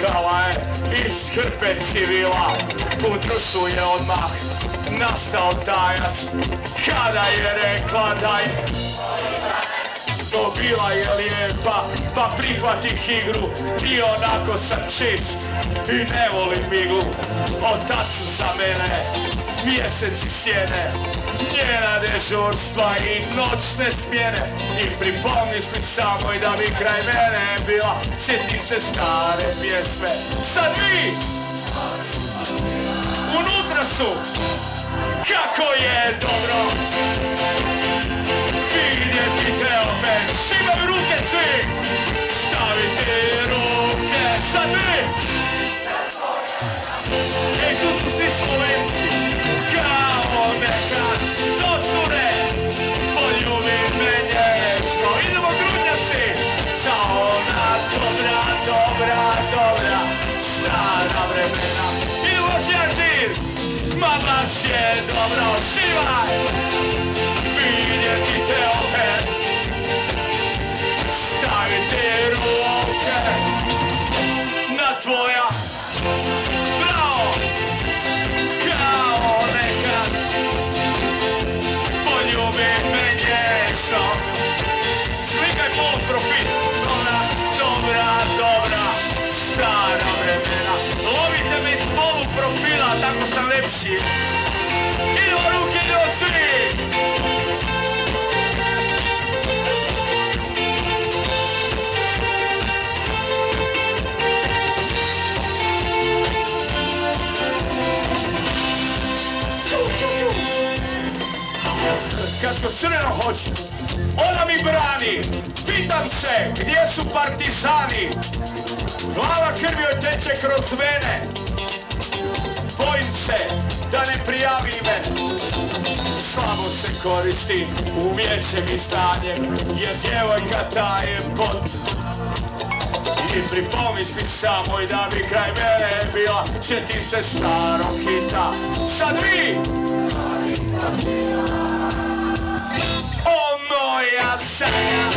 Iskakala je iz hrpe civila, u društvu je odmah nastao tajac, kada je rekla da je to bila je lijepa, pa prihvatih igru i onako sam čist i ne volim iglu. Od su za mene mjeseci sjene, njena dežurstva i noćne smjene, i pripomisli samo i da bi kraj mene bila, sjetim se stare pjesme. Sad vi unutra su, kako je dobro vidjeti te opet. Šimaju ruke svi, stavite ruke, sad vi. Ej, tu su svi Slovenci, kao nekad, do cure, poljubi me nježno. Idemo grudnjaci, za ona dobra, dobra, dobra, stara vremena. Idemo još jedan žir, ma baš je dobro, šivaj, vidjeti te opet. Stavite ruke na tvoja, bravo, kao nekad, poljubi me nježno. Slikaj poluprofil, dobra, dobra, dobra, stara vremena. Lovite me iz poluprofila, tako sam lepši. Idemo ruke, idemo svi. Kad ko crveno hoću, ona mi brani. Pitam se, gdje su partizani? Glava krvi joj teče kroz vene. Bojim se da ne prijavi me. Slabo se koristim umjećem i stanjem, jer djevojka taje pod. I pripomisli samo i da bi kraj mene bila, sjetim se starog hita. Sad vi! O moja sanja,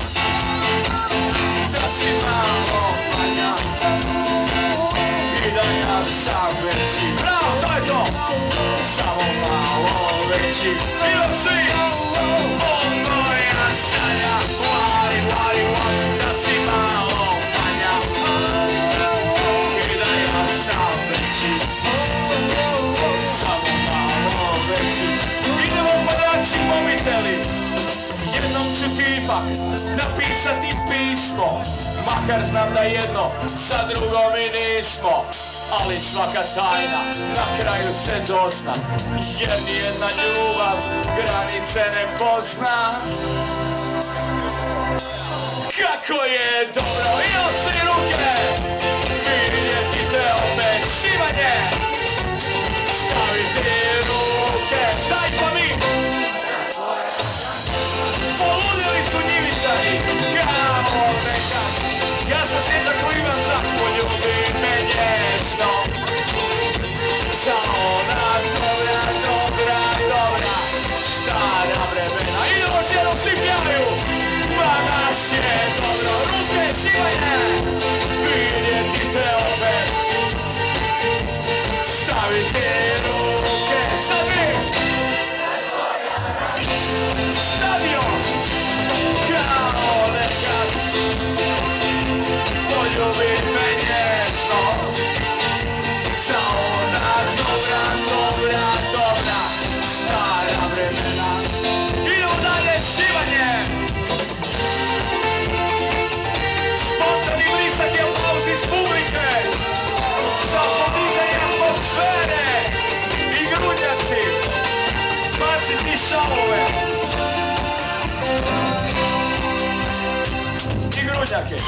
da si malo manja i da ja sam veći. Bravo, to je to! Samo malo veći. Idemo svi! O moja sanja, wali, wali, wali, da si malo manja i da ja sam veći. Samo malo veći. Idemo padači mobiteli. Jednom ću ti ipak napisati pismo, makar znam da jedno sa drugom i nismo. Ali svaka tajna na kraju se dozna, jer nijedna ljubav granice ne pozna. Kako je dobro, idemo svi ruke, vidjeti te opet, šivanje. Stavite ruke, staj pa mi. Poludili su njivičari, kao nekad. Ja se sjećam ko imam za poljubi me nježno. Za ona dobra, dobra, dobra, stara vremena. Idemo još jednom svi pjevaju. Ma naš je dobro, ruke šivanje. Vidjeti te opet. Stavite ruke, sad vi. Stadion, kao nekad, poljubi me nježno. Za ona dobra, dobra, dobra, stara vremena. Idemo dalje, šivanje. Spontani blisak je aplauz iz publike. Za podizanje atmosfere i grudnjaci. Baciti šalove. I grudnjake.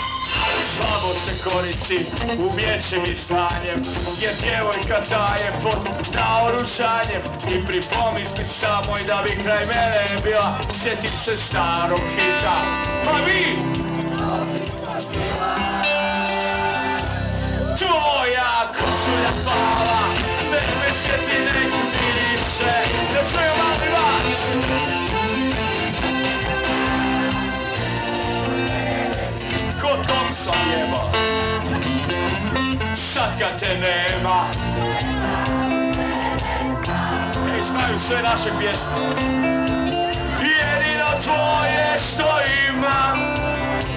Slabo se koristim umjećem i stanjem, jer djevojka taje pod naoružanjem. I pripomisli samo i da bi kraj mene bila, sjetim se starog hita. Pa vi! Tvoja košulja pala, nek me sjeti, nek miriše, da čujem mali vas. Ko Thompson jebo. kad te nema. Ej, znaju sve naše pjesme. Jedino tvoje što imam,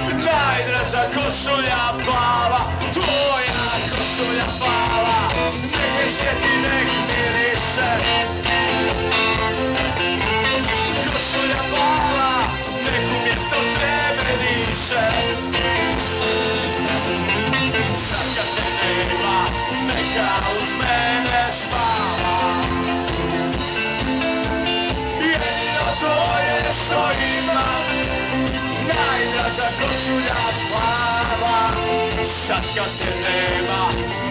najdraža košulja plava, tvoja košulja plava, nek me sjeti, nek miriše. Košulja plava, nek umjesto tebe diše. Sad kad te nema, neka uz mene spava. Jedino tvoje što imam, najdraža košulja plava. Sad kad te nema,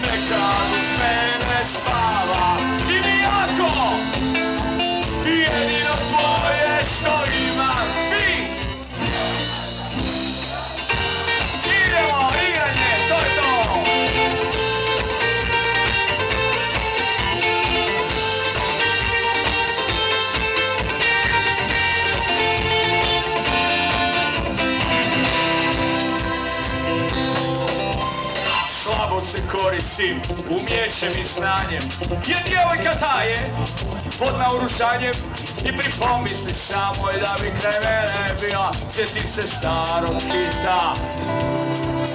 neka uz mene spava. I mi jako, jedino tvoje što imam. Vi! Idemo, igranje, to je to! Slabo se koristim umjećem i znanjem, jer djevojka ta je pod naoružanjem. I pripomisli samo da bi kraj mene bila, sjeti se starog hita,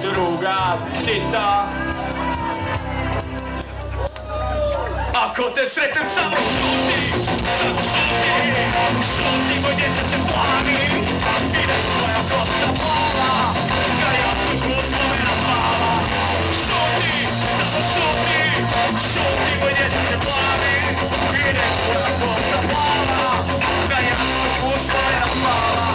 druga Tita. Ako te sretnem samo šuti, šuti, moj djeca će plavi, ideš tvoja kosa plava, kad ja tu tvojena plava. Šuti, samo šuti, moj djeca će plavi, ideš tvoja kosa plava, kad ja tu tvojena plava,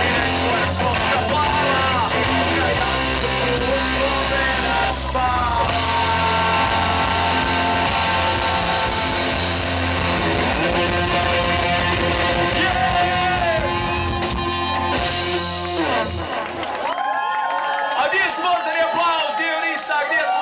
ideš tvoja kosa plava, kad ja tu tvojena spava. A gdje je sporteni aplauz, Dionisa, gdje je